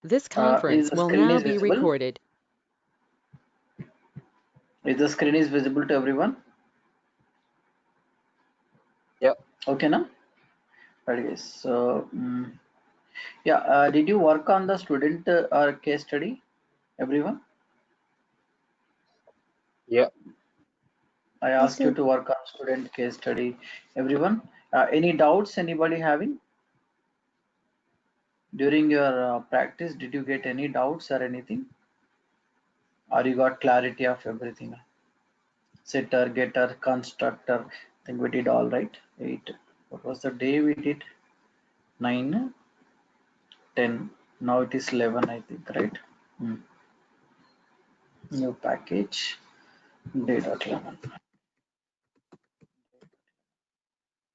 This Is conference the will screen now is be visible? recorded. Is the screen is visible to everyone? Yeah. Okay, now. Right, guys. So, yeah. Did you work on the student or case study, everyone? Yeah. I asked you to work on student case study, everyone. Any doubts? Anybody having during your practice? Did you get any doubts or anything? Or you got clarity of everything? Setter, getter, constructor. I think we did all right. 8. What was the day we did? 9, 10. Now it is 11, I think, right? New package. Day.11.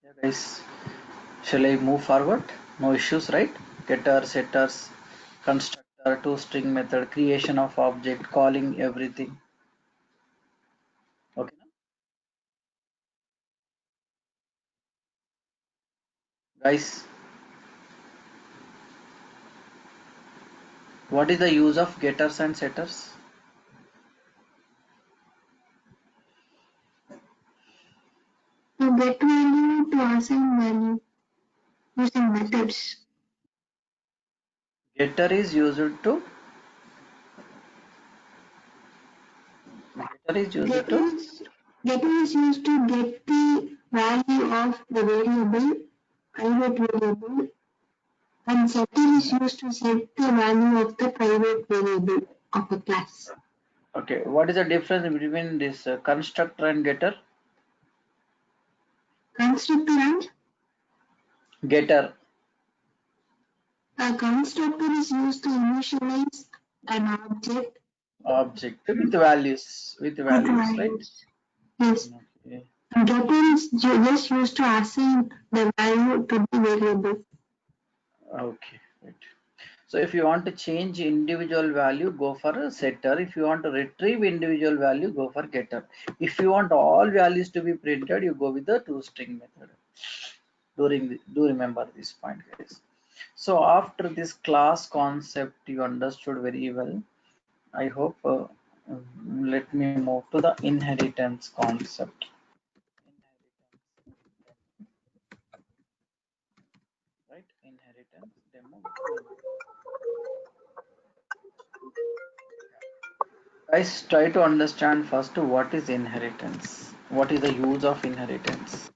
Yeah, guys. Shall I move forward? No issues, right? Getter, setters, constructor, toString method, creation of object, calling everything. Okay. Guys, what is the use of getters and setters? To get value, to assign value using methods. Getter is used to Getter is used to get the value of the variable, private variable, and setter is used to set the value of the private variable of a class. Okay, what is the difference between this constructor and getter? Constructor and Getter. a constructor is used to initialize an object With values, with right? values. Yes. Okay. Getter is just used to assign the value to the variable. Okay, right. So if you want to change individual value, go for a setter. If you want to retrieve individual value, go for getter. If you want all values to be printed, you go with the toString method. Do remember this point, guys. So after this class concept you understood very well, I hope let me move to the inheritance concept. Right, inheritance demo. Guys, try to understand first what is inheritance. What is the use of inheritance?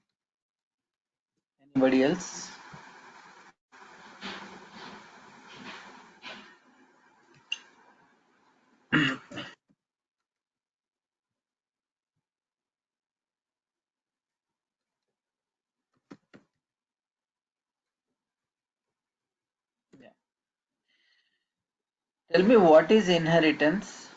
Anybody else? Yeah. Tell me what is inheritance?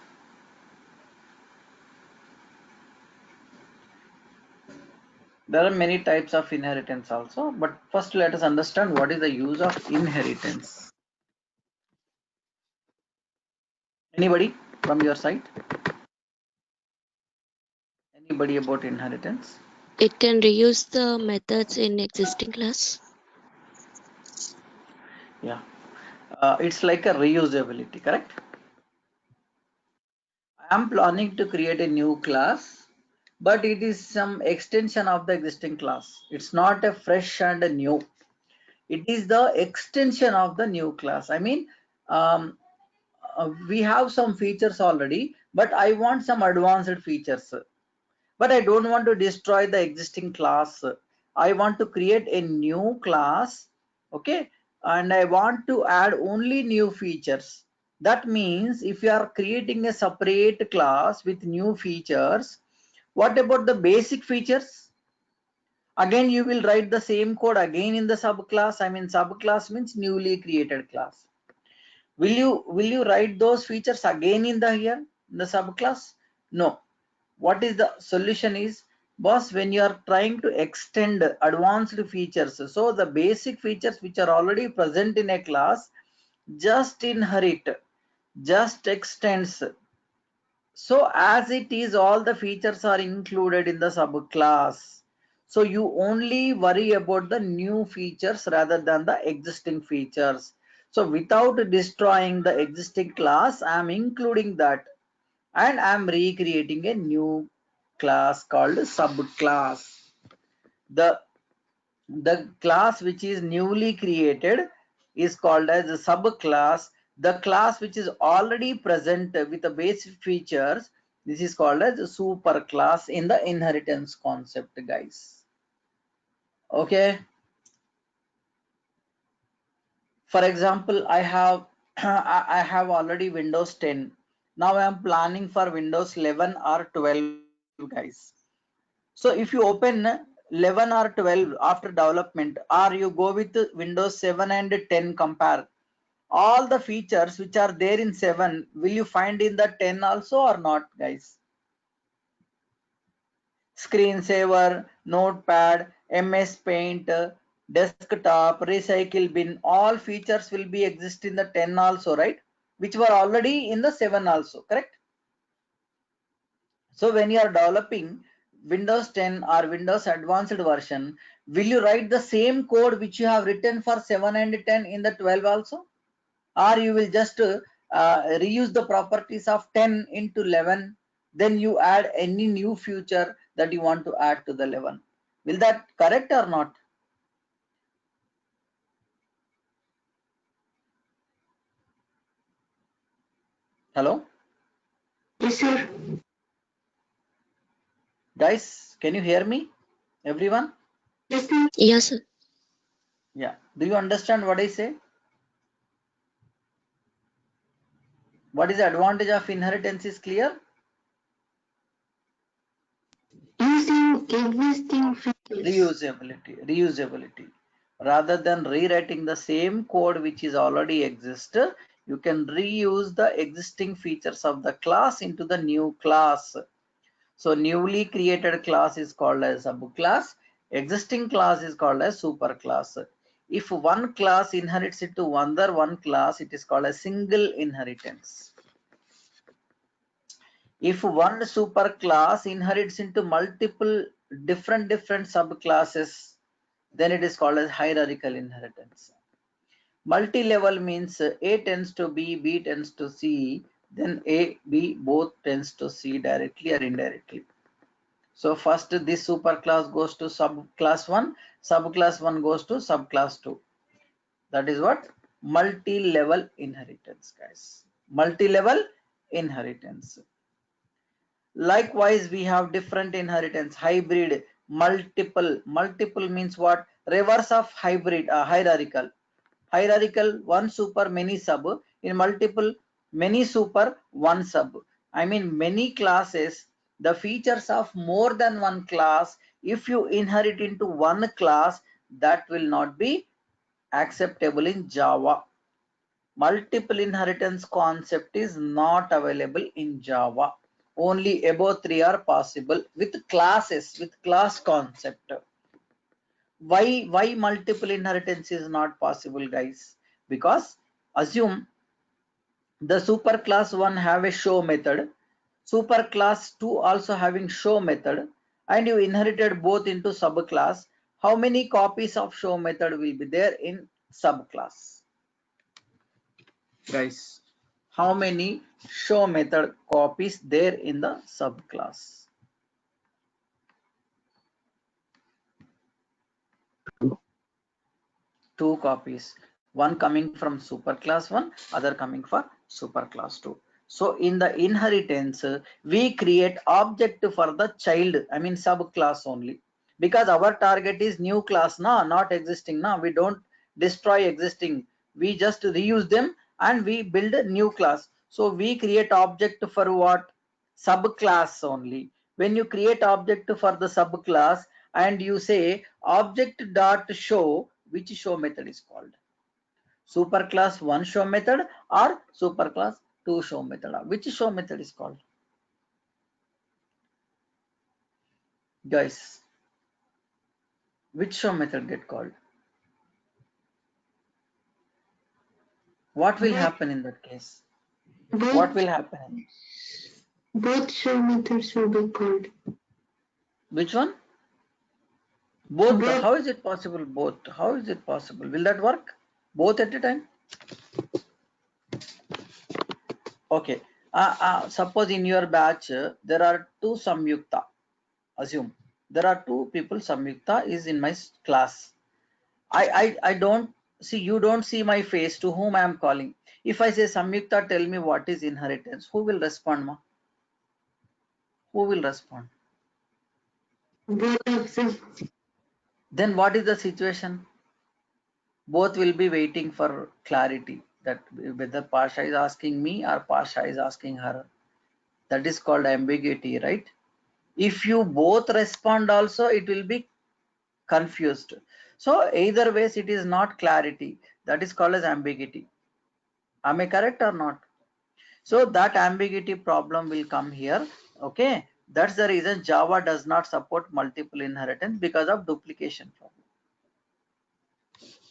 There are many types of inheritance also, but first let us understand what is the use of inheritance. Anybody from your side? Anybody about inheritance? It can reuse the methods in existing class. Yeah, it's like a reusability, correct? I am planning to create a new class, but it is some extension of the existing class. It's not a fresh and a new. It is the extension of the new class. I mean, we have some features already, but I want some advanced features. But I don't want to destroy the existing class. I want to create a new class, okay, and I want to add only new features. That means if you are creating a separate class with new features, what about the basic features? Again you will write the same code again in the subclass. I mean, subclass means newly created class. Will you write those features again in the here in the subclass? No. What is the solution is, boss, when you are trying to extend advanced features, so the basic features which are already present in a class just inherit, just extends. So as it is, all the features are included in the subclass, so you only worry about the new features rather than the existing features. So without destroying the existing class, I am including that, and I am recreating a new class called subclass. The class which is newly created is called as a subclass. The class which is already present with the basic features, this is called as a superclass in the inheritance concept, guys. Okay. For example, I have I have already Windows 10. Now I am planning for Windows 11 or 12, guys. So if you open 11 or 12 after development, or you go with Windows 7 and 10, compare all the features which are there in 7, will you find in the 10 also or not, guys? Screensaver, notepad, MS Paint, desktop, recycle bin, all features will be exist in the 10 also, right? Which were already in the 7 also, correct? So when you are developing Windows 10 or Windows advanced version, will you write the same code which you have written for 7 and 10 in the 12 also? Or you will just reuse the properties of 10 into 11, then you add any new feature that you want to add to the 11. Will that correct or not? Hello? Yes, sir. Guys, can you hear me? Everyone? Yes, sir. Yes, sir. Yeah. Do you understand what I say? What is the advantage of inheritance is clear? Using existing features. Reusability. Rather than rewriting the same code which is already exist, you can reuse the existing features of the class into the new class. So newly created class is called as subclass. Existing class is called as superclass. If one class inherits into another one class, it is called a single inheritance. If one superclass inherits into multiple different subclasses, then it is called as hierarchical inheritance. Multi-level means A tends to B, B tends to C, then A, B both tends to C directly or indirectly. So first this superclass goes to subclass 1, subclass 1 goes to subclass 2. That is what multi-level inheritance, guys. Multi-level inheritance. Likewise, we have different inheritance, hybrid, multiple. Multiple means what? Reverse of hybrid, hierarchical. Hierarchical, one super, many sub. In multiple, many super, one sub. I mean, many classes, the features of more than one class, if you inherit into one class, that will not be acceptable in Java. Multiple inheritance concept is not available in Java. Only above 3 are possible with classes, with class concept. Why multiple inheritance is not possible, guys? Because assume the superclass 1 have a show method, superclass 2 also having show method, and you inherited both into subclass. How many copies of show method will be there in subclass, guys? How many show method copies there in the subclass? Two copies, one coming from superclass 1, other coming for superclass 2. So in the inheritance, we create object for the child, I mean subclass only, because our target is new class, not existing. We don't destroy existing, we just reuse them and we build a new class. So we create object for what? Subclass only. When you create object for the subclass and you say object dot show, which show method is called? Superclass 1 show method or superclass 2 show method? Which show method is called? Guys, which show method get called? What will happen in that case? What will happen? Both show methods will be called. Which one? Both. How is it possible? Both. How is it possible? Will that work? Both at a time? Okay. Suppose in your batch there are two Samyukta. Assume there are two people. Samyukta is in my class. I don't see, you don't see my face, to whom I am calling. If I say Samyukta, tell me what is inheritance, who will respond, ma? Who will respond? Both of them. Then what is the situation? Both will be waiting for clarity, that whether Pasha is asking me or Pasha is asking her. That is called ambiguity, right? If you both respond also, it will be confused. So either ways, it is not clarity. That is called as ambiguity. Am I correct or not? So that ambiguity problem will come here. Okay, that's the reason Java does not support multiple inheritance, because of duplication problem.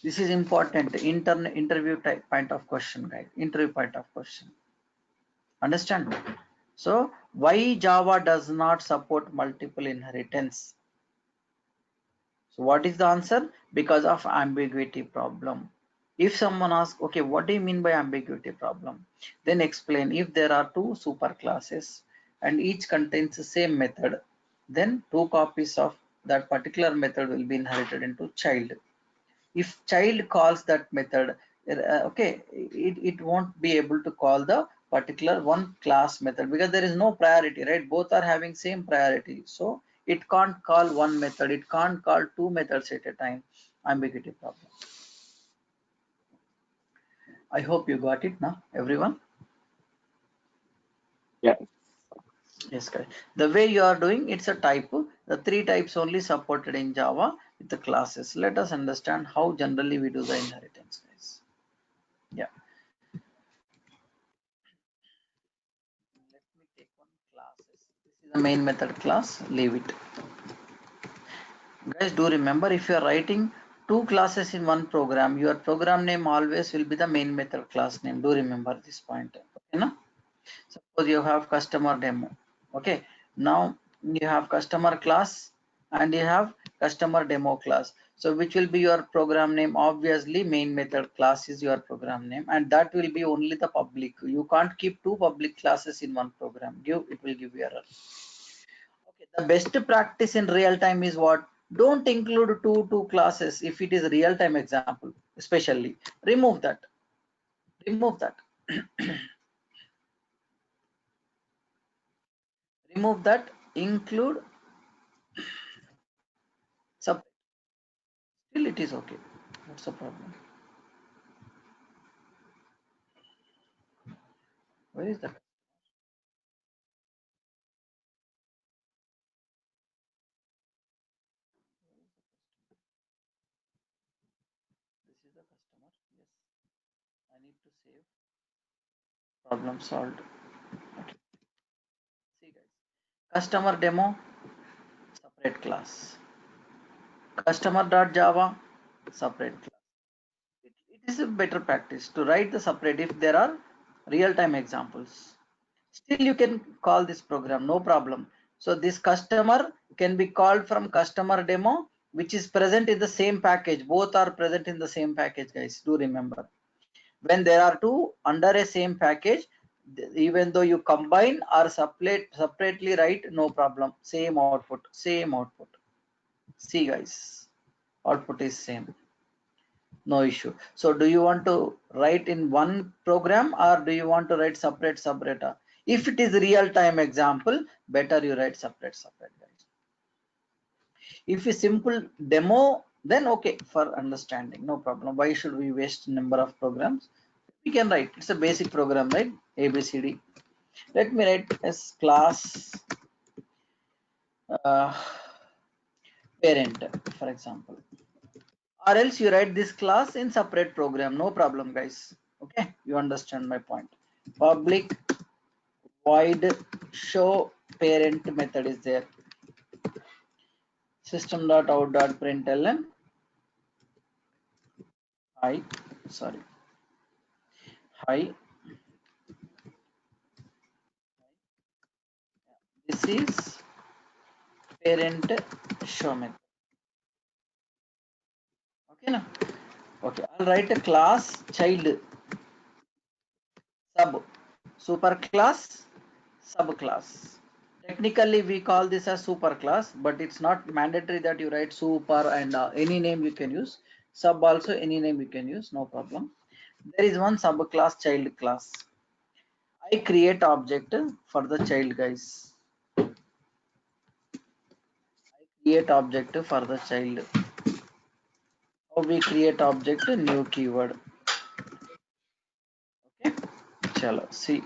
This is important interview type point of question, guys. Interview point of question. Understand? So why Java does not support multiple inheritance? So what is the answer? Because of ambiguity problem. If someone asks, okay, what do you mean by ambiguity problem? Then explain. If there are two superclasses and each contains the same method, then two copies of that particular method will be inherited into child. If child calls that method, okay, it won't be able to call the particular one class method, because there is no priority, right? Both are having same priority. So it can't call one method, it can't call two methods at a time. Ambiguity problem. I hope you got it now, everyone. Yeah. Yes, correct. The way you are doing, it's a type. The three types only supported in Java with the classes. Let us understand how generally we do the inheritance, guys. Yeah. Let me take one classes. This is the main method class. Leave it. Guys, do remember, if you are writing two classes in one program, your program name always will be the main method class name. Do remember this point. Okay, no? Suppose you have customer demo. Okay, now you have customer class and you have customer demo class. So which will be your program name? Obviously main method class is your program name, and that will be only the public. You can't keep two public classes in one program. It will give you error. Okay, the best practice in real time is what? Don't include two classes if it is real time example, especially. Remove that. Remove that. Remove that. Include sub. Still it is okay. What's the problem? Where is the? This is the customer. Yes. I need to save. Problem solved. Okay. See guys. Customer demo, separate class. Customer.java, separate class. It is a better practice to write the separate if there are real-time examples. Still you can call this program, no problem. So this customer can be called from customer demo, which is present in the same package. Both are present in the same package, guys. Do remember. When there are two under a same package, even though you combine or separately write, no problem. Same output, same output. See guys, output is same. No issue. So do you want to write in one program or do you want to write separate? If it is real time example, better you write separate guys. If it's simple demo, then okay, for understanding, no problem. Why should we waste number of programs? We can write, it's a basic program, right? ABCD. Let me write as class parent, for example. Or else you write this class in separate program, no problem guys. Okay, you understand my point. Public void show parent method is there. System.out.println. Hi, sorry. Hi. This is parent show method. Okay, now. Okay, I'll write a class child sub superclass subclass. Technically we call this as superclass, but it's not mandatory that you write super and any name you can use. Sub also any name you can use, no problem. There is one subclass child class. I create object for the child, guys. Create object for the child. How we create object? New keyword. Okay, chalo, see,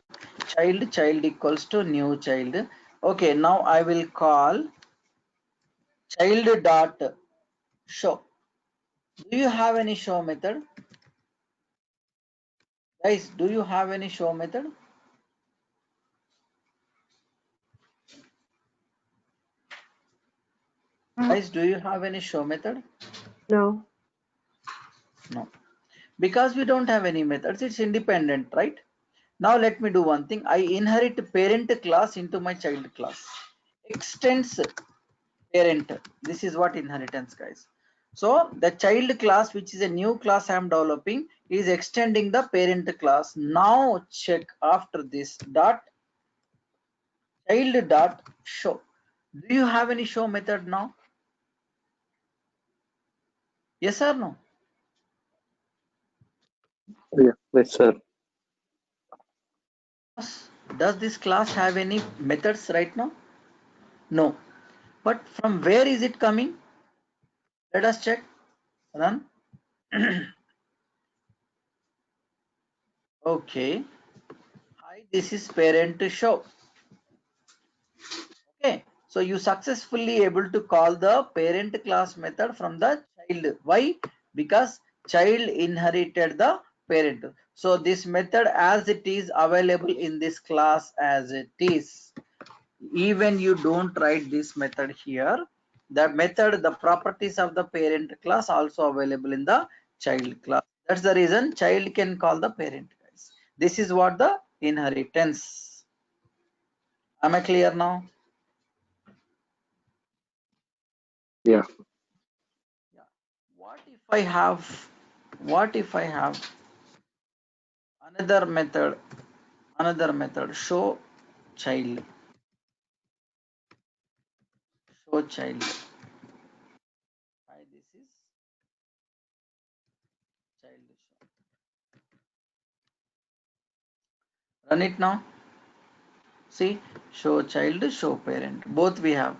child equals to new child. Okay, now I will call child dot show. Do you have any show method, guys? Do you have any show method? Guys, do you have any show method? No. No, because we don't have any methods. It's independent, right? Now let me do one thing. I inherit parent class into my child class. Extends parent. This is what inheritance, guys. So the child class, which is a new class I am developing, is extending the parent class. Now check after this dot child dot show. Do you have any show method now? Yes or no? Yeah, yes, sir. Does this class have any methods right now? No. But from where is it coming? Let us check. Run. Okay. Hi, this is parent show. Okay. So you successfully able to call the parent class method from the child. Why? Because child inherited the parent. So this method as it is available in this class as it is. Even you don't write this method here, the method, the properties of the parent class also available in the child class. That's the reason child can call the parent, guys. This is what the inheritance. Am I clear now? Yeah. Yeah. What if I have another method, show child. Hi, this is child show. Run it now. See, show child, show parent. Both we have.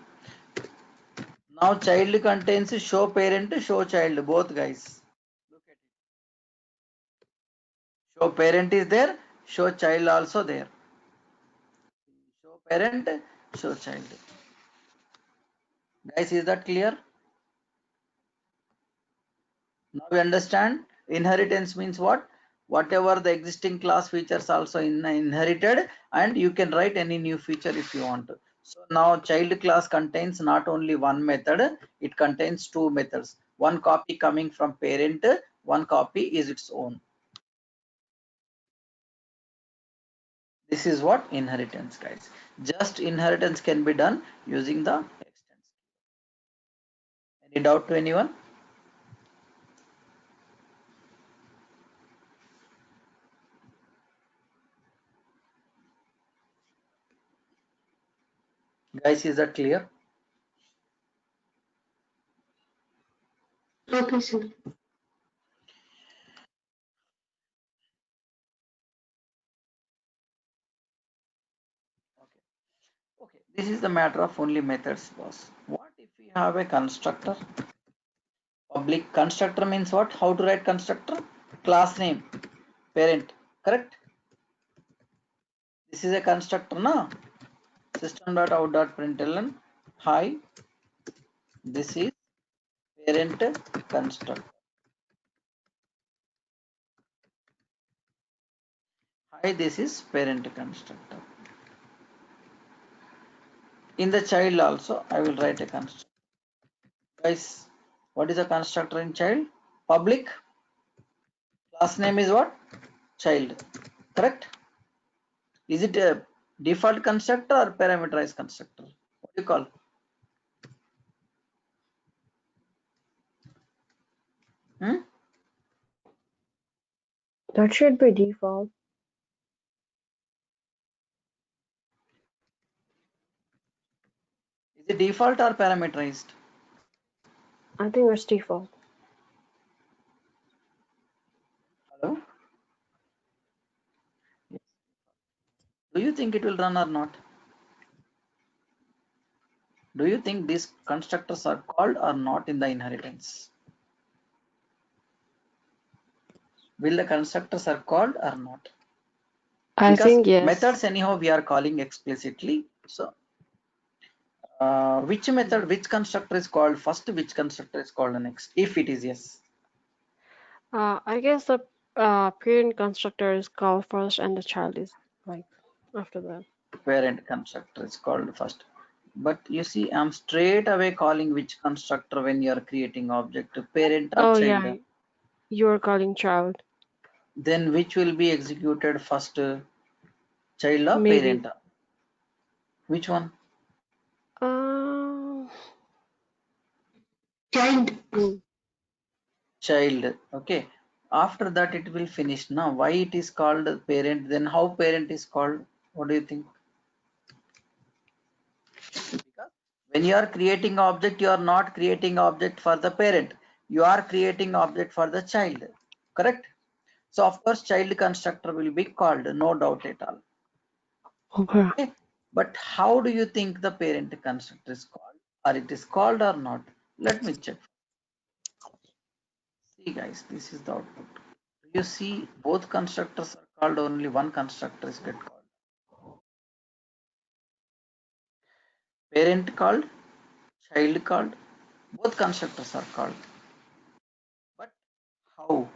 Now child contains show parent, show child, both, guys. Look at it. Show parent is there, show child also there. Show parent, show child. Guys, is that clear? Now we understand inheritance means what? Whatever the existing class features also inherited, and you can write any new feature if you want to. So now child class contains not only one method, it contains two methods. One copy coming from parent, one copy is its own. This is what inheritance, guys. Just inheritance can be done using the extends. Any doubt to anyone? Guys, is that clear? Okay, sir. Okay, this is the matter of only methods, boss. What if we have a constructor? Public constructor means what? How to write constructor? Class name, parent, correct? This is a constructor, na? System.out.println. Hi, this is parent constructor. Hi, this is parent constructor. In the child also, I will write a constructor. Guys, what is a constructor in child? Public. Class name is what? Child. Correct? Is it a default constructor or parameterized constructor? What do you call? Hmm? That should be default. Is it default or parameterized? I think it's default. Hello? Yes. Do you think it will run or not? Do you think these constructors are called or not in the inheritance? Will the constructors are called or not? I Because think yes. methods anyhow we are calling explicitly. So which method, which constructor is called first, which constructor is called next, if it is yes? I guess the parent constructor is called first and the child is like after that. Parent constructor is called first. But you see, I'm straight away calling which constructor when you are creating object, parent or Oh child. yeah, you're calling child. Then which will be executed first, child or Maybe. parent? Which one? Child. Child. Okay. After that it will finish. Now why it is called parent? Then how parent is called? What do you think? Because when you are creating object, you are not creating object for the parent. You are creating object for the child. Correct? So of course child constructor will be called, no doubt at all. Okay. Okay. But how do you think the parent constructor is called? Or it is called or not? Let me check. See guys, this is the output. You see both constructors are called, only one constructor is get called. Parent called, child called, both constructors are called. But how?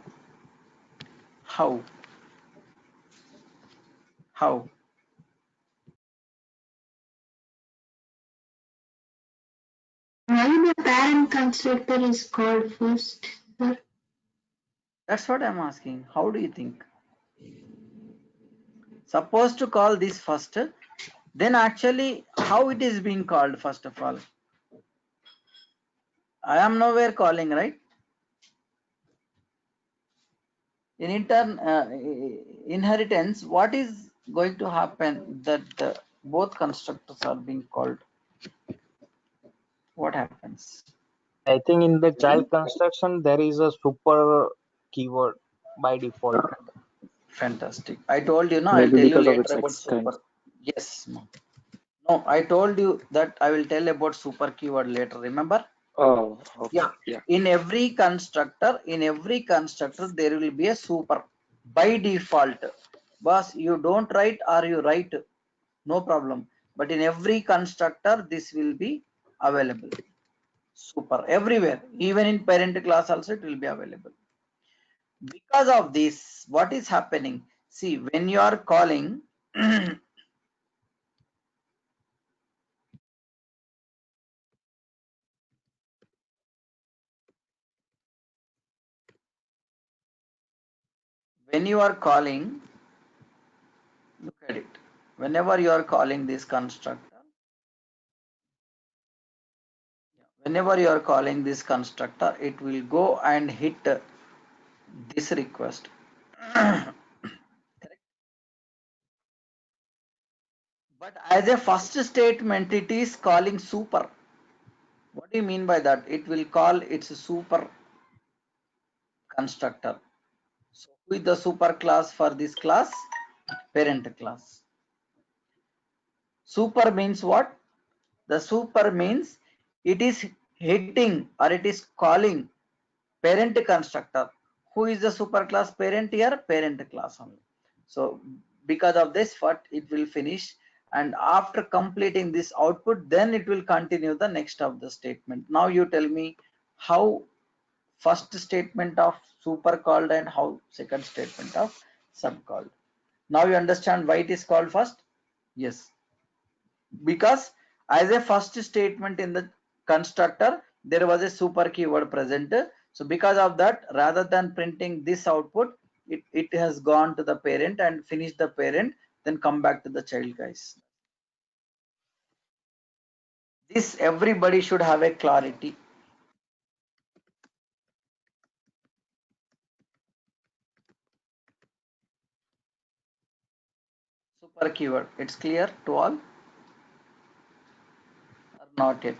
How? How? Why the parent constructor is called first, sir? That's what I'm asking. How do you think? Supposed to call this first, then actually how it is being called first of all? I am nowhere calling, right? In inheritance, what is going to happen that both constructors are being called? What happens? I think in the child construction there is a super keyword by default. Fantastic. I told you, no, I'll Maybe tell you because of later its about extent. super. Yes. No. No, I told you that I will tell about super keyword later. Remember? Oh, Yeah. okay. Yeah. In every constructor, there will be a super by default. Boss, you don't write or you write, no problem. But in every constructor, this will be available. Super everywhere. Even in parent class also it will be available. Because of this, what is happening? See, when you are calling when you are calling, look at it. Whenever you are calling this constructor, it will go and hit this request. Correct. But as a first statement, it is calling super. What do you mean by that? It will call its super constructor. So who is the super class for this class? Parent class. Super means what? The super means it is hitting or it is calling parent constructor. Who is the superclass parent here? Parent class only. So because of this, what it will finish, and after completing this output, then it will continue the next of the statement. Now you tell me how first statement of super called and how second statement of sub called. Now you understand why it is called first? Yes, because as a first statement in the constructor there was a super keyword present. So because of that, rather than printing this output, it has gone to the parent and finished the parent, then come back to the child, guys. This everybody should have a clarity. super keyword. It's clear to all or not yet?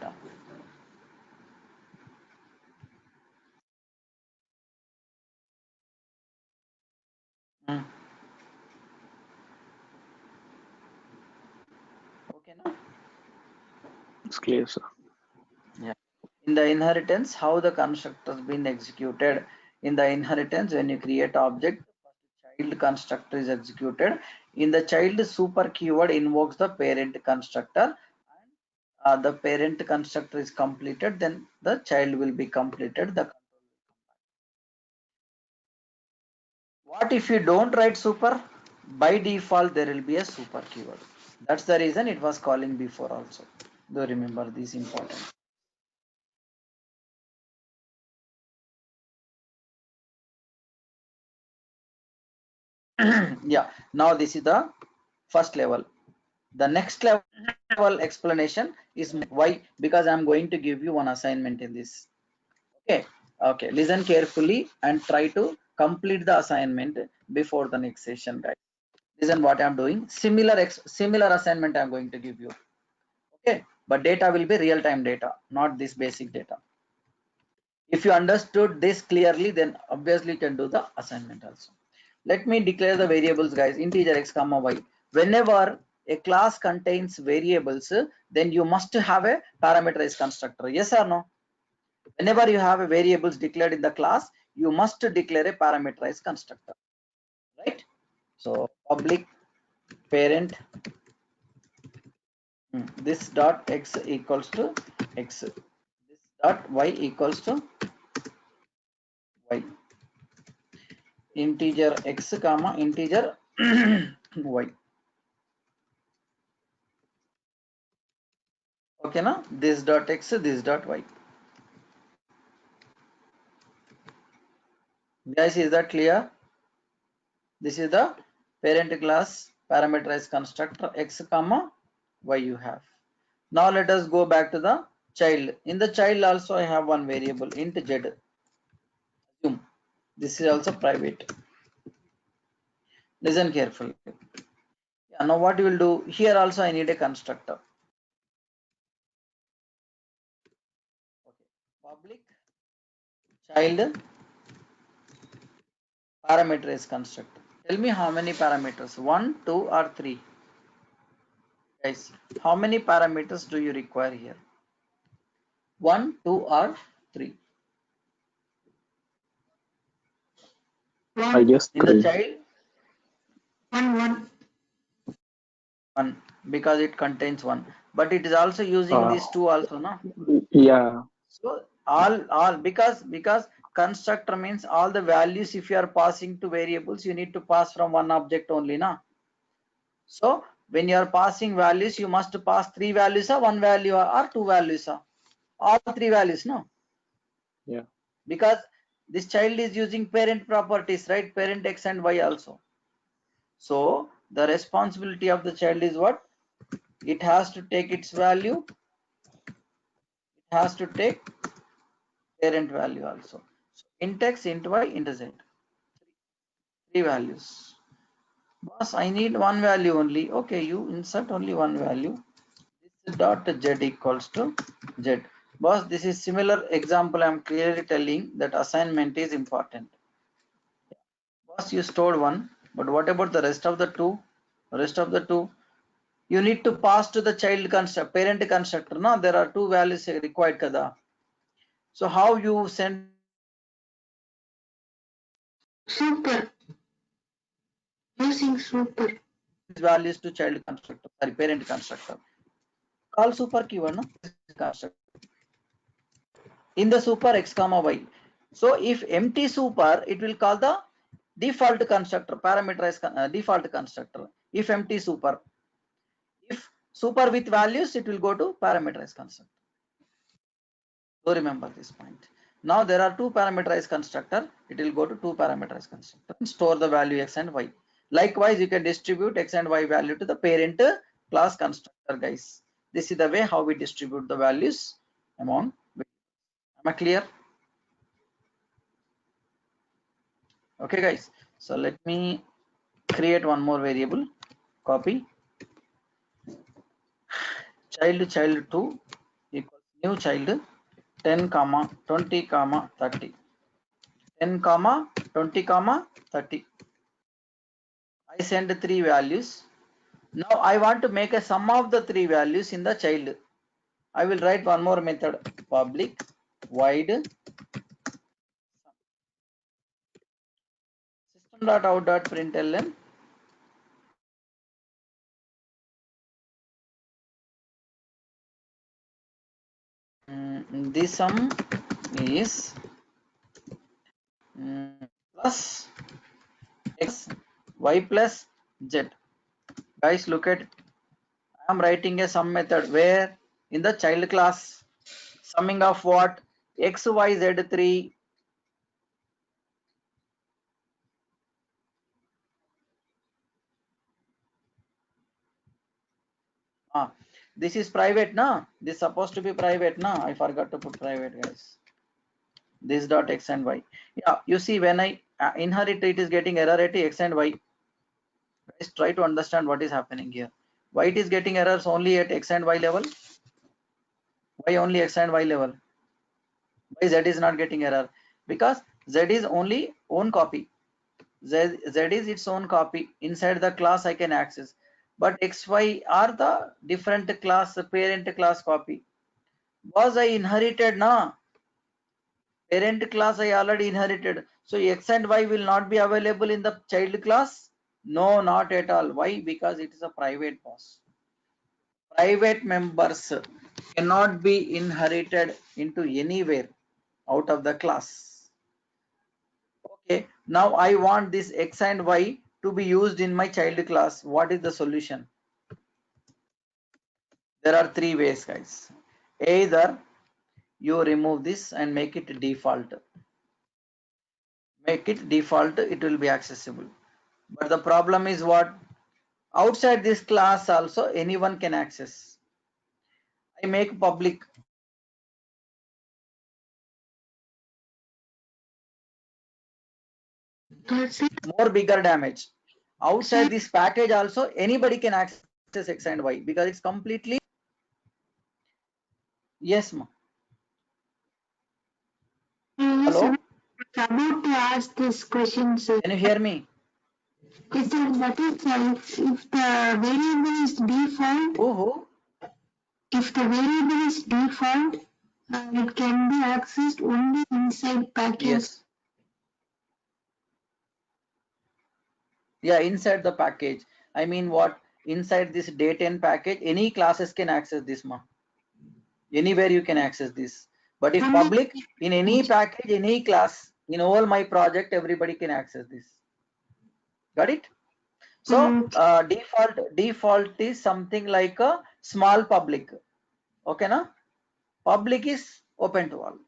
Hmm. Okay, now? It's clear, sir. Yeah. In the inheritance, how the constructor has been executed. In the inheritance, when you create object, child constructor is executed. In the child, super keyword invokes the parent constructor. The parent constructor is completed, then the child will be completed. What if you don't write super? By default, there will be a super keyword. That's the reason it was calling before also. Do remember this important. Yeah, now this is the first level. The next level explanation is why, because I'm going to give you one assignment in this. Okay, listen carefully and try to complete the assignment before the next session, guys. Listen what I'm doing. Similar assignment I'm going to give you. Okay, but data will be real-time data, not this basic data. If you understood this clearly, then obviously you can do the assignment also. Let me declare the variables, guys. Integer x comma y. Whenever a class contains variables, then you must have a parameterized constructor. Yes or no? Whenever you have a variables declared in the class, you must declare a parameterized constructor, right? So public parent this dot x equals to x, this dot y equals to y, integer x comma integer y. Okay, now this dot x, this dot y. Guys, is that clear? This is the parent class parameterized constructor x comma y you have. Now let us go back to the child. In the child also I have one variable int z. Assume this is also private. Listen carefully. Yeah, now what you will do here also I need a constructor. Okay. Public child parameterized constructor. Tell me how many parameters? 1, 2 or 3? Guys, how many parameters do you require here? 1, 2 or 3? I One, guess In the 3. child, one. 1 because it contains 1. But it is also using Uh, these 2 also, no? yeah, So all because constructor means all the values if you are passing to variables, you need to pass from one object only, na? So when you are passing values, you must pass 3 values or 1 value or 2 values, all 3 values, no? yeah. Because this child is using parent properties, right? Parent x and y also. So the responsibility of the child is what? It has to take its value. It has to take parent value also. So int x, int y, int z. 3 values. Boss, I need one value only. Okay, you insert only one value. This dot z equals to z. Boss, this is similar example. I'm clearly telling that assignment is important. Boss, you stored one, but what about the rest of the two? Rest of the two, you need to pass to the child constructor, parent constructor. No, there are 2 values required, kada. So how you send Super. Using super. these values to child constructor, sorry, parent constructor? Call super keyword, no? Constructor. In the super x comma y. So if empty super, it will call the default constructor, parameterized default constructor. If empty super, if super with values, it will go to parameterized constructor. So remember this point. Now there are 2 parameterized constructor. It will go to 2 parameterized constructor and store the value x and y. Likewise, you can distribute x and y value to the parent class constructor, guys. This is the way how we distribute the values among. Am I clear? Okay, guys. So let me create one more variable. copy child 2 equals new child 10 comma 20 comma 30, 10 comma 20 comma 30. I send 3 values. Now I want to make a sum of the 3 values in the child. I will write one more method, public void system.out.println this sum is plus x y plus z. Guys, look at, I am writing a sum method where in the child class summing of what, x y z 3. This is private, na? This is supposed to be private, na? I forgot to put private, guys. This dot x and y. Yeah, you see when I inherit, it is getting error at x and y. Guys, try to understand what is happening here. Why it is getting errors only at x and y level? Why only x and y level? Why z is not getting error? Because z is only own copy. Z is its own copy. Inside the class I can access. But x, y are the different class, parent class copy. Was I inherited, na? Parent class I already inherited. So x and y will not be available in the child class? No, not at all. Why? Because it is a private boss. Private members cannot be inherited into anywhere out of the class. Okay, now I want this x and y to be used in my child class. What is the solution? There are 3 ways, guys. Either you remove this and make it default. Make it default, it will be accessible. But the problem is what? Outside this class also anyone can access. I make public. Sir, More bigger damage. Outside this package also anybody can access x and y because it's completely. Yes, ma. yes, Hello, sir. I was about to ask this question, sir. can you hear me? Yes, sir. That is, if the variable is default, Who? if the variable is default, it can be accessed only inside package. Yes. Yeah, inside the package. I mean what? Inside this day10 package, any classes can access this, ma. Anywhere you can access this. But if public, in any package, any class, in all my project, everybody can access this. Got it? So default is something like a small public. Okay, na? Public is open to all.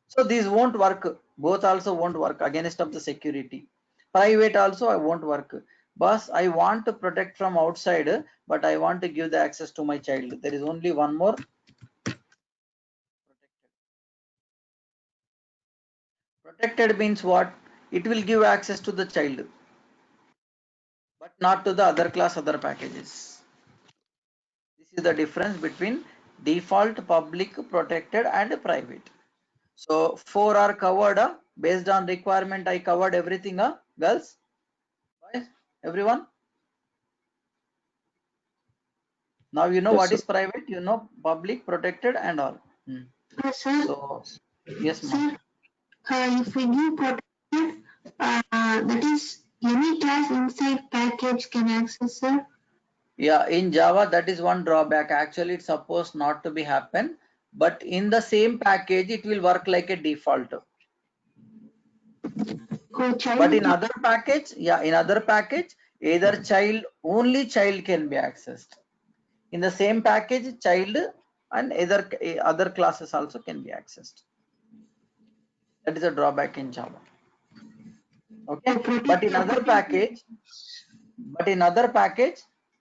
So these won't work. Both also won't work against of the security. Private also I won't work. Boss, I want to protect from outside, but I want to give the access to my child. There is only one more. Protected means what? It will give access to the child, but not to the other class, other packages. This is the difference between default, public, protected and private. So 4 are covered. Based on requirement, I covered everything. Girls, boys, everyone. Now you know Yes, what sir. is private, you know public, protected and all. Yes, sir. So yes, Sir, ma'am. if we give protected, that is any class inside package can access, sir. Yeah, in Java that is one drawback. Actually, it's supposed not to be happen, but in the same package it will work like a default. But in other package, yeah, in other package, either child, only child can be accessed. In the same package, child and other classes also can be accessed. That is a drawback in Java. Okay, but in other package,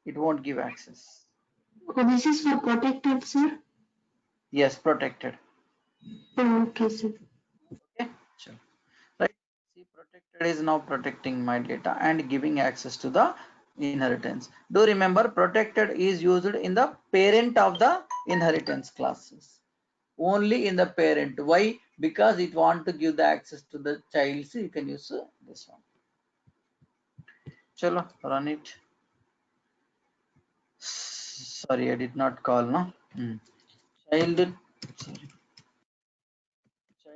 it won't give access. This is for protected, sir. Yes, protected. Okay, sir. Okay, sure. Right. See, protected is now protecting my data and giving access to the inheritance. Do remember, protected is used in the parent of the inheritance classes. Only in the parent. Why? Because it want to give the access to the child, so you can use this one. Chalo, run it. Sorry, I did not call, no? Child, sorry.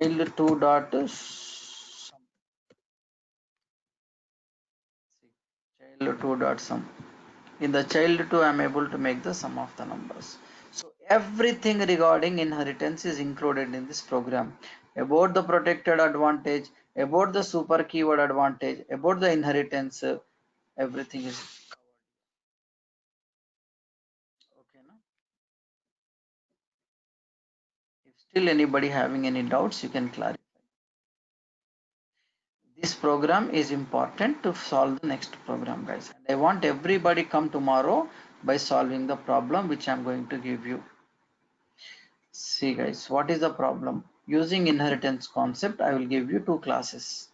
Child 2 dot sum. Child 2 dot sum. In the child 2, I am able to make the sum of the numbers. So everything regarding inheritance is included in this program. About the protected advantage, about the super keyword advantage, about the inheritance, everything is covered. Okay, no? If still anybody having any doubts, you can clarify. This program is important to solve the next program, guys. And I want everybody come tomorrow by solving the problem which I'm going to give you. See guys, what is the problem? Using inheritance concept, I will give you two classes.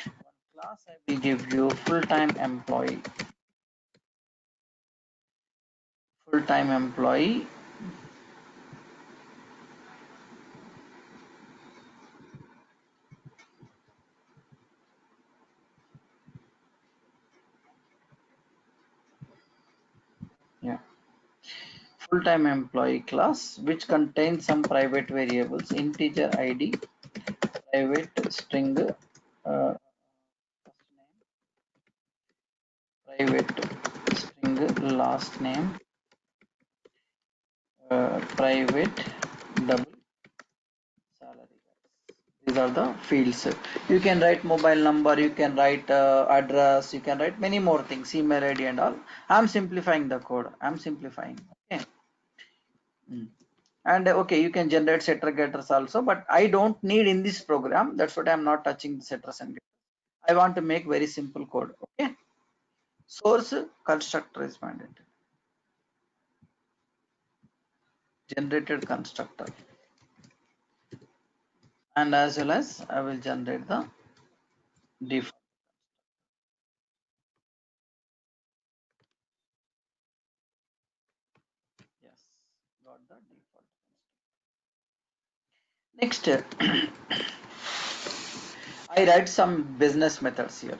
One class I will give you full-time employee. Full-time employee. Yeah. Full-time employee class which contains some private variables, integer ID, private string, private string last name, private double salary. These are the fields. You can write mobile number, you can write address, you can write many more things, email ID and all. I'm simplifying the code. I'm simplifying. Okay. And okay, you can generate setter getters also, but I don't need in this program. That's what I'm not touching the setters and getters. I want to make very simple code. Okay. Source constructor is mandated. Generated constructor. And as well as I will generate the default. Yes, got the default. Next, I write some business methods here.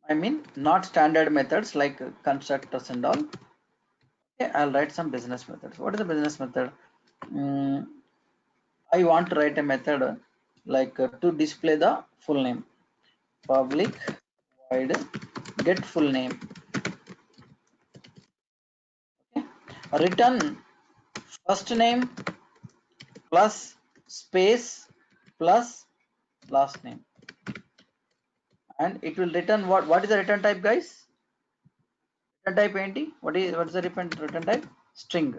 I mean, not standard methods like constructors and all. Okay, I'll write some business methods. What is the business method? I want to write a method like to display the full name. Public void get full name. Okay. Return first name plus space plus last name. And it will return what is the return type, guys? Return type enti? What is the return type? String.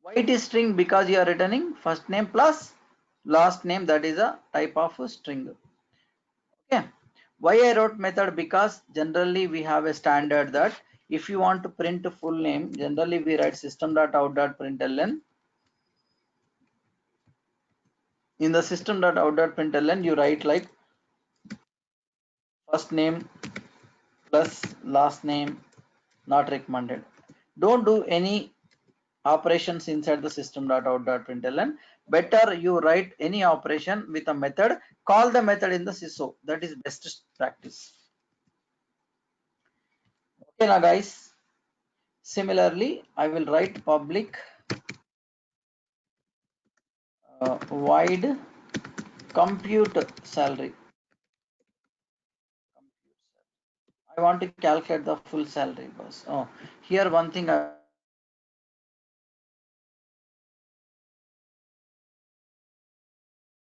Why it is string? Because you are returning first name plus last name, that is a type of a string. Okay. Why I wrote method? Because generally we have a standard that if you want to print a full name, generally we write system.out.println. In the system.out.println, you write like first name plus last name not recommended. Don't do any operations inside the system.out.println. Better you write any operation with a method, call the method in the sysO. That is best practice. Okay now guys, similarly I will write public void compute salary. I want to calculate the full salary, boss. Oh, here one thing I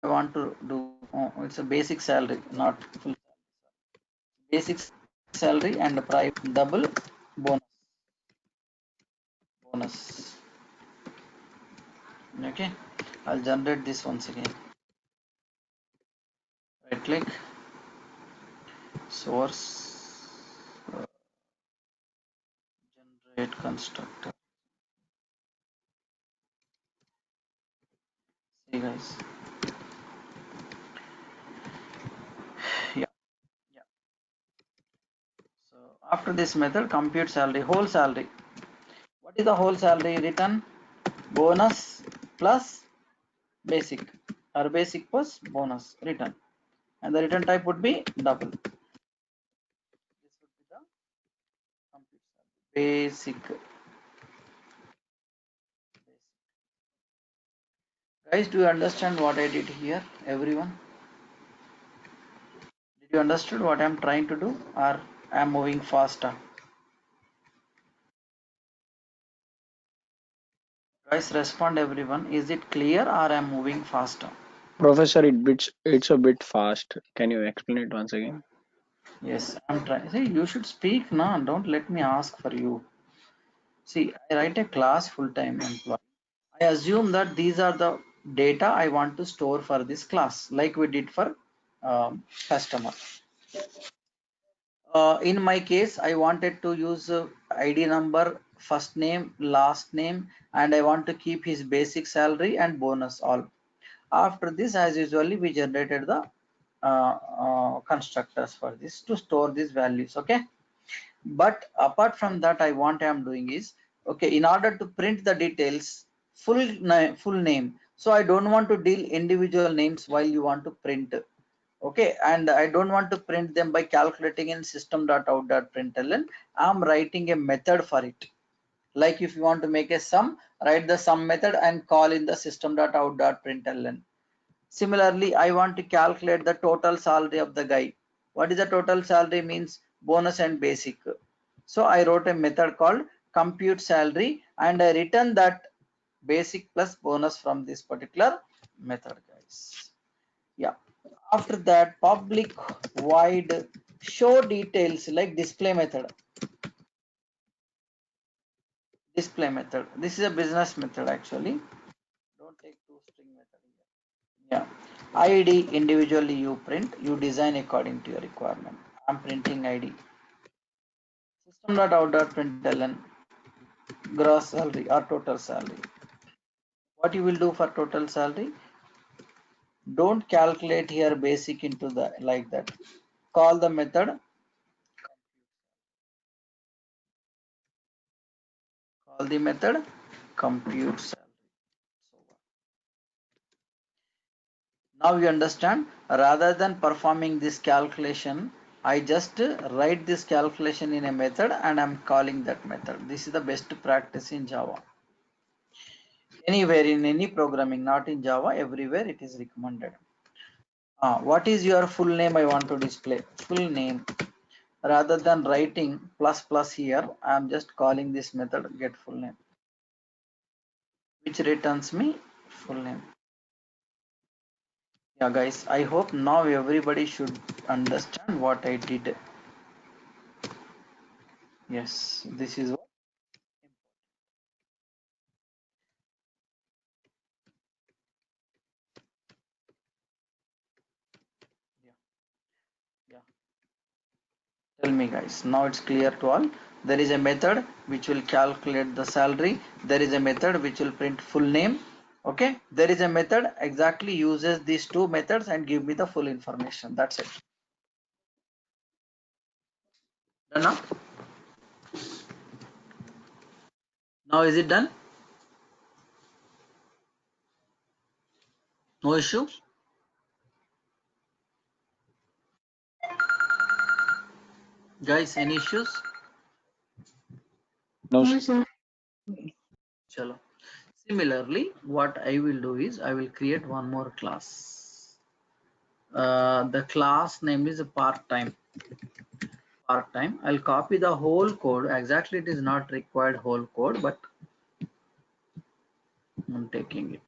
want to do. Oh, it's a basic salary, not full basic salary and private double bonus. Okay, I'll generate this once again. Right click, source, generate constructor. See guys, yeah. After this method, compute salary, whole salary. What is the whole salary? Return bonus plus basic, or basic plus bonus return, and the return type would be double. This would be the compute salary. Basic. Guys, do you understand what I did here, everyone? Did you understood what I'm trying to do, or I'm moving faster? Guys, respond everyone. Is it clear or I'm moving faster? Professor, it's a bit fast. Can you explain it once again? Yes, I'm trying. See, you should speak now. Don't let me ask for you. See, I write a class full-time employee. I assume that these are the data I want to store for this class, like we did for customer. In my case, I wanted to use ID number, first name, last name, and I want to keep his basic salary and bonus all. After this, as usually, we generated the constructors for this to store these values. Okay. But apart from that, I'm doing is, okay, in order to print the details, full name. So I don't want to deal individual names while you want to print. Okay, and I don't want to print them by calculating in system.out.println. I'm writing a method for it. Like if you want to make a sum, write the sum method and call in the system.out.println. Similarly, I want to calculate the total salary of the guy. What is the total salary? Means bonus and basic. So I wrote a method called compute salary and I return that basic plus bonus from this particular method, guys. Yeah. After that, public void show details like display method. Display method. This is a business method actually. Don't take toString method here. Yeah. ID individually you print, you design according to your requirement. I'm printing ID. System.out.println gross salary or total salary. What you will do for total salary? Don't calculate here basic into the like that. Call the method. Call the method compute salary. Now you understand, rather than performing this calculation, I just write this calculation in a method and I'm calling that method. This is the best practice in Java. Anywhere in any programming, not in Java, everywhere it is recommended. What is your full name? I want to display full name. Rather than writing plus plus here, I am just calling this method get full name, which returns me full name. Yeah, guys, I hope now everybody should understand what I did. Yes, this is what. Yeah, yeah. Tell me, guys. Now it's clear to all. There is a method which will calculate the salary. There is a method which will print full name. Okay. There is a method exactly uses these two methods and give me the full information. That's it. Done now? Now is it done? No issue? Guys, any issues? No, No, sir. Chalo. Similarly, what I will do is I will create one more class. The class name is part-time. Part-time. I'll copy the whole code. Exactly, it is not required whole code, but I'm taking it.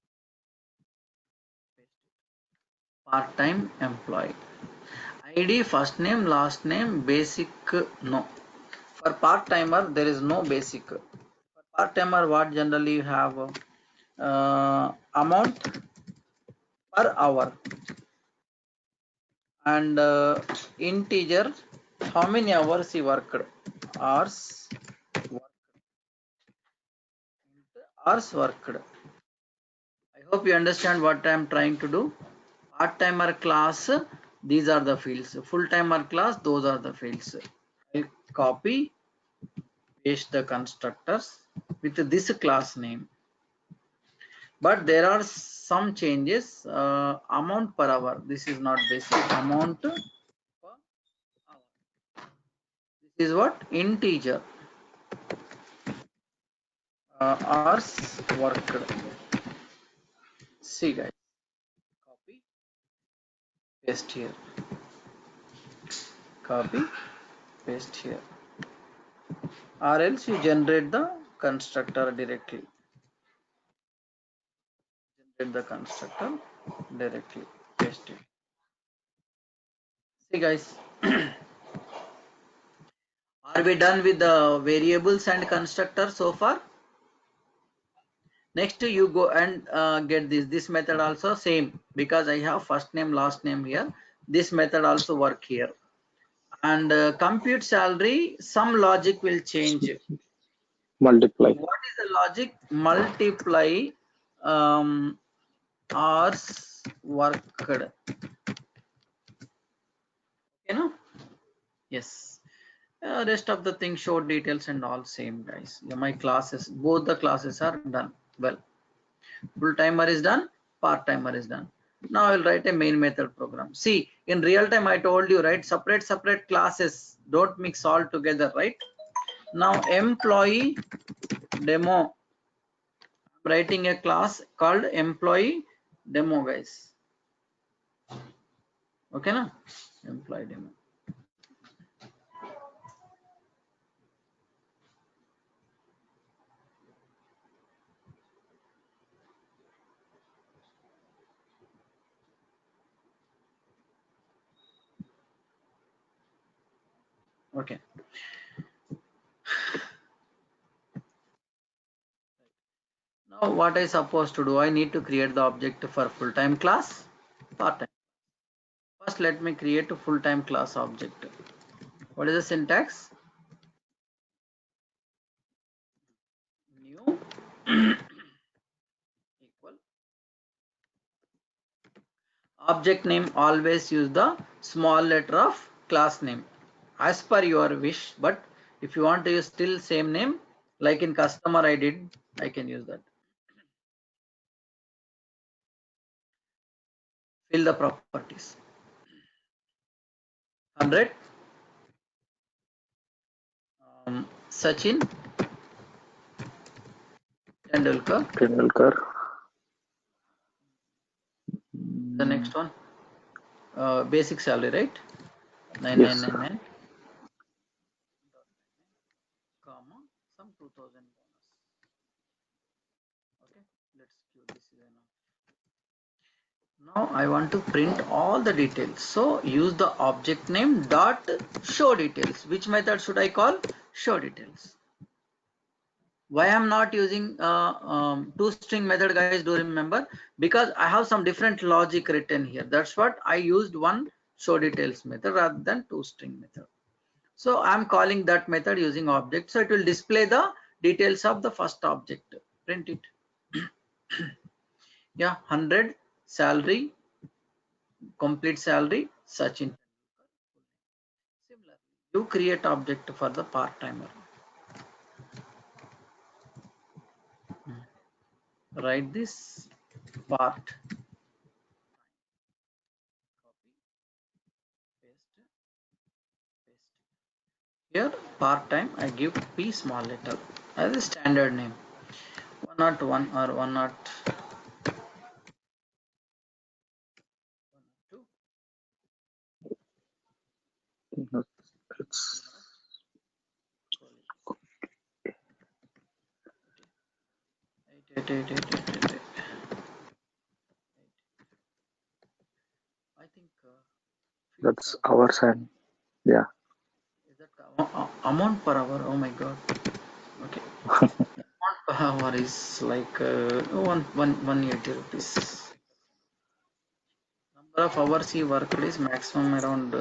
Part-time employee. ID, first name, last name, basic, no. For part-timer, there is no basic. For part-timer, what generally you have amount per hour and integer, how many hours he worked, hours worked. I hope you understand what I am trying to do. Part-timer class, these are the fields. Full-timer class, those are the fields. I'll copy, paste the constructors with this class name. But there are some changes. Amount per hour. This is not basic. Amount per hour. This is what? Integer. Hours worked. See guys. Copy, paste here. Copy, paste here. Or else you generate the constructor directly. Generate the constructor directly. Paste it. See guys. Are we done with the variables and constructor so far? Next you go and get this method also same, because I have first name last name here. This method also work here. And compute salary, some logic will change. Multiply. What is the logic? Multiply hours worked. You know? Yes. Rest of the things, show details and all same guys. Yeah, my classes, both the classes are done. Well, full timer is done, part timer is done. Now I'll write a main method program. See, in real time I told you, right? Separate classes. Don't mix all together, right? Now employee demo. I'm writing a class called employee demo, guys. Okay, na? Employee demo. Okay. Now what I supposed to do? I need to create the object for full-time class, part-time. First, let me create a full-time class object. What is the syntax? New equal object name. Always use the small letter of class name as per your wish. But if you want to use still same name, like in customer I did, I can use that. Fill the properties. 100. Sachin Tendulkar. Tendulkar. The next one, basic salary, right? Yes. 9999, comma, some 2000 bonus. Okay, let's give this is enough. Now I want to print all the details. So use the object name dot show details. Which method should I call? Show details. Why I'm not using toString method, guys? Do remember, because I have some different logic written here. That's what I used one show details method rather than toString method. So I'm calling that method using object. So it will display the details of the first object. Print it. Yeah, 100 salary, complete salary, Sachin. Similarly, you create object for the part-timer. Write this part. Copy, paste. Here part-time I give P small letter as a standard name. 101 or 102. It's I think that's hours and yeah. is that amount per hour? Oh my god. Okay. Amount per hour is like 180 rupees. Number of hours he worked is maximum around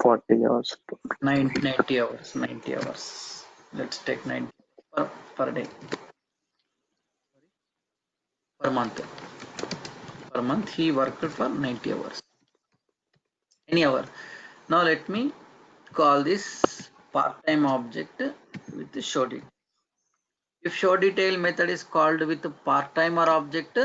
40 hours. 90 hours. 90 hours. Let's take 90 per day. Per month. Per month he worked for 90 hours. Any hour. Now let me call this part-time object with the show detail. If show detail method is called with part-timer object,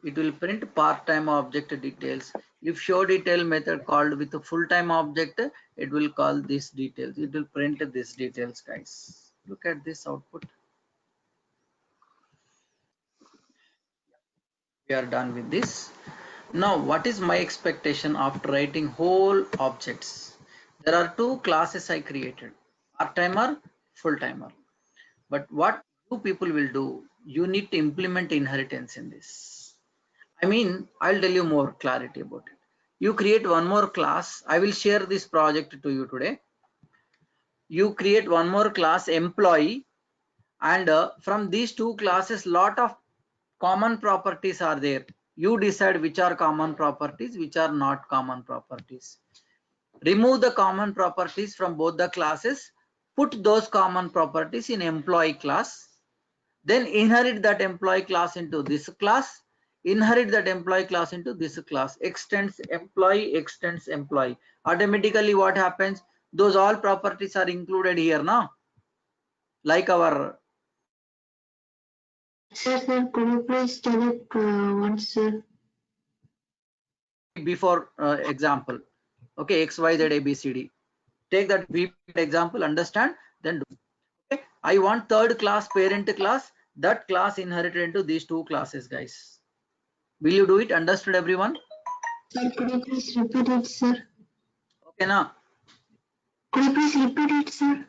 it will print part-time object details. If show detail method called with a full-time object, it will call this details. It will print this details, guys. Look at this output. We are done with this. Now, what is my expectation after writing whole objects? There are two classes I created, part-timer, full-timer. But what you people will do, you need to implement inheritance in this. I mean, I'll tell you more clarity about it. You create one more class. I will share this project to you today. You create one more class, employee, and from these two classes, lot of common properties are there. You decide which are common properties, which are not common properties. Remove the common properties from both the classes, put those common properties in employee class, then inherit that employee class into this class, inherit that employee class into this class, extends employee. Automatically what happens? Those all properties are included here now. Like our Sir, could you please tell it once, sir? before example. Okay, X, Y, Z, A, B, C, D. Take that repeat example, understand, then do. Okay, I want third class, parent class, that class inherited into these two classes, guys. Will you do it? Understood, everyone? Sir, could you please repeat it, sir? Okay, now Could you please repeat it, sir?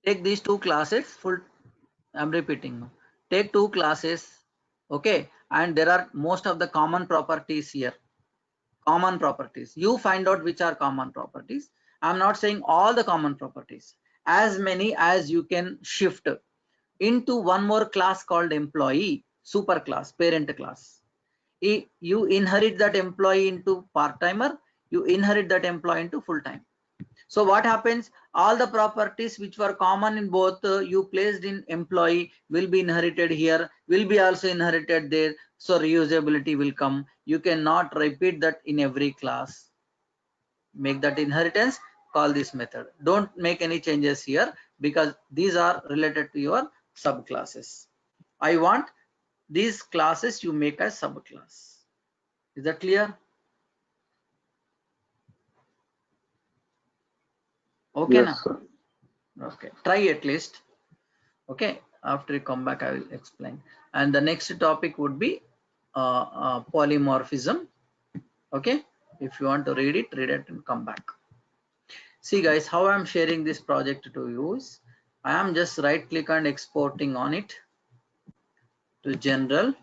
take these two classes, I'm repeating. Take two classes, okay, and there are most of the common properties here. Common properties. You find out which are common properties. I'm not saying all the common properties. As many as you can shift into one more class called employee, super class, parent class. You inherit that employee into part-timer, you inherit that employee into full-time. So what happens? All the properties which were common in both you placed in employee will be inherited here, will be also inherited there. So reusability will come. You cannot repeat that in every class. Make that inheritance, call this method. Don't make any changes here because these are related to your subclasses. I want these classes you make as subclass. Is that clear? Okay, Yes, sir. okay, try at least. Okay, after you come back I will explain. And the next topic would be polymorphism. Okay, if you want to read it and come back. See guys, how I'm sharing this project to you is I am just right click and exporting on it to general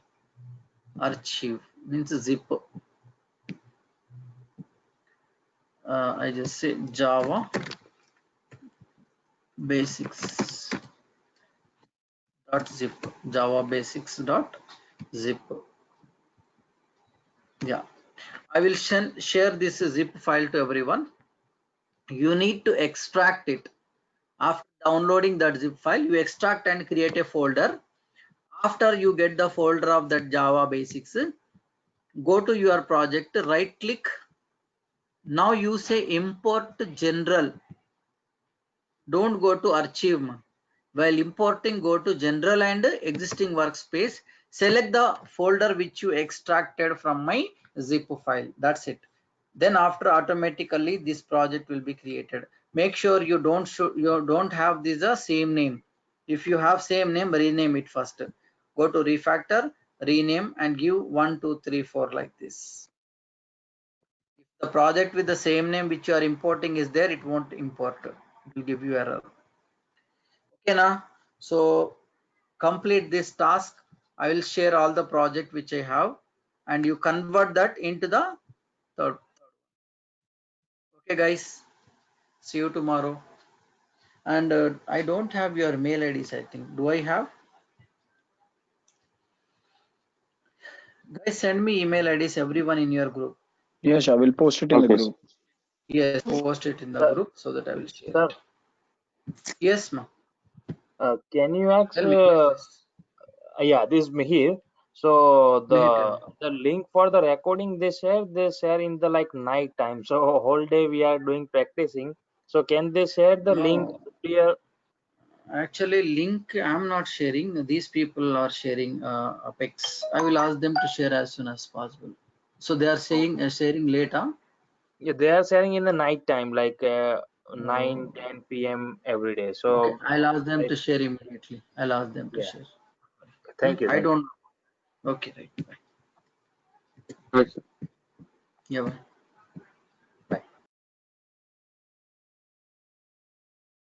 archive, means zip. I just say Java basics dot zip, Java basics dot zip. Yeah, I will share this zip file to everyone. You need to extract it. After downloading that zip file, you extract and create a folder. After you get the folder of that Java basics, go to your project, right click. Now you say import general. Don't go to archive. While importing, go to general and existing workspace. Select the folder which you extracted from my zip file. That's it. Then after automatically this project will be created. Make sure you don't have this same name. If you have same name, rename it first. Go to refactor, rename and give 1, 2, 3, 4 like this. If the project with the same name which you are importing is there, it won't import. It will give you error. Okay, now so complete this task. I will share all the project which I have and you convert that into the third. Okay guys, see you tomorrow. And I don't have your mail IDs, I think. Do I have? Guys, send me email IDs, everyone in your group. Yes, I will post it in the Okay, group. Yes, post it in the sir. group so that I will share Sir, it. Yes, ma'am. can you ask? Tell me. Yeah, this is Mihir. So Tell me. the link for the recording they share in the like night time. So whole day we are doing practicing. So can they share the link No, earlier? actually link I'm not sharing. These people are sharing Apex. I will ask them to share as soon as possible. So they are saying sharing later. Yeah, they are sharing in the night time, like 9, Oh, 10 p.m. every day. okay. So I'll ask them I, to share immediately. I'll ask them to yeah, share. thank you, I thank you. don't. Okay, right. Bye. Okay. Yeah. Bye.